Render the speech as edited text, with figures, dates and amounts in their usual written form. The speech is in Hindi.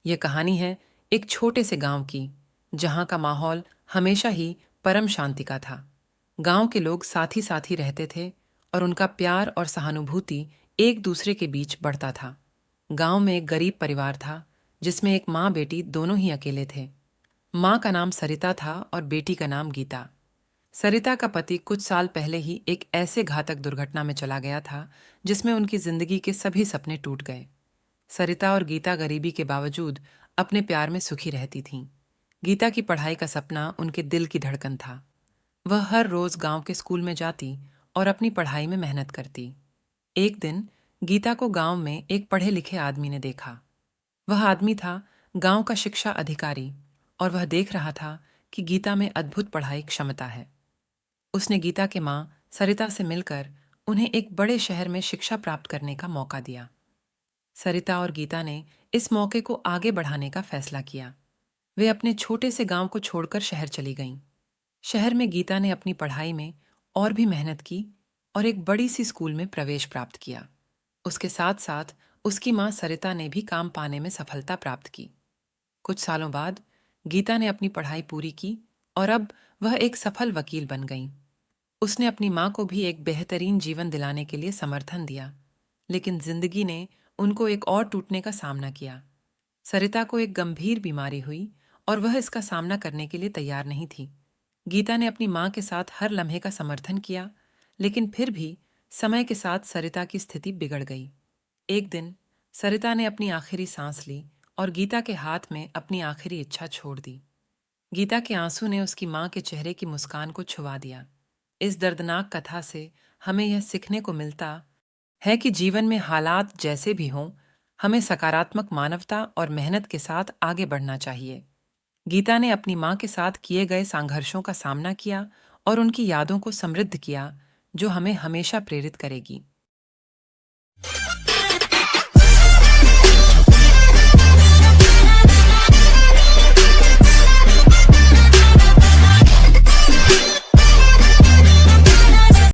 ये कहानी है एक छोटे से गांव की, जहां का माहौल हमेशा ही परम शांति का था। गांव के लोग साथी साथी रहते थे और उनका प्यार और सहानुभूति एक दूसरे के बीच बढ़ता था। गांव में एक गरीब परिवार था, जिसमें एक माँ बेटी दोनों ही अकेले थे। माँ का नाम सरिता था और बेटी का नाम गीता। सरिता का पति कुछ साल पहले ही एक ऐसे घातक दुर्घटना में चला गया था, जिसमें उनकी जिंदगी के सभी सपने टूट गए। सरिता और गीता गरीबी के बावजूद अपने प्यार में सुखी रहती थीं। गीता की पढ़ाई का सपना उनके दिल की धड़कन था। वह हर रोज गांव के स्कूल में जाती और अपनी पढ़ाई में मेहनत करती। एक दिन गीता को गांव में एक पढ़े लिखे आदमी ने देखा। वह आदमी था गांव का शिक्षा अधिकारी, और वह देख रहा था कि गीता में अद्भुत पढ़ाई क्षमता है। उसने गीता के माँ सरिता से मिलकर उन्हें एक बड़े शहर में शिक्षा प्राप्त करने का मौका दिया। सरिता और गीता ने इस मौके को आगे बढ़ाने का फैसला किया। वे अपने छोटे से गांव को छोड़कर शहर चली गईं। शहर में गीता ने अपनी पढ़ाई में और भी मेहनत की और एक बड़ी सी स्कूल में प्रवेश प्राप्त किया। उसके साथ साथ उसकी मां सरिता ने भी काम पाने में सफलता प्राप्त की। कुछ सालों बाद गीता ने अपनी पढ़ाई पूरी की और अब वह एक सफल वकील बन गई। उसने अपनी मां को भी एक बेहतरीन जीवन दिलाने के लिए समर्थन दिया। लेकिन जिंदगी ने उनको एक और टूटने का सामना किया। सरिता को एक गंभीर बीमारी हुई और वह इसका सामना करने के लिए तैयार नहीं थी। गीता ने अपनी मां के साथ हर लम्हे का समर्थन किया, लेकिन फिर भी समय के साथ सरिता की स्थिति बिगड़ गई। एक दिन सरिता ने अपनी आखिरी सांस ली और गीता के हाथ में अपनी आखिरी इच्छा छोड़ दी। गीता के आंसू ने उसकी मां के चेहरे की मुस्कान को छुआ दिया। इस दर्दनाक कथा से हमें यह सीखने को मिलता है कि जीवन में हालात जैसे भी हों, हमें सकारात्मक मानवता और मेहनत के साथ आगे बढ़ना चाहिए। गीता ने अपनी मां के साथ किए गए संघर्षों का सामना किया और उनकी यादों को समृद्ध किया, जो हमें हमेशा प्रेरित करेगी।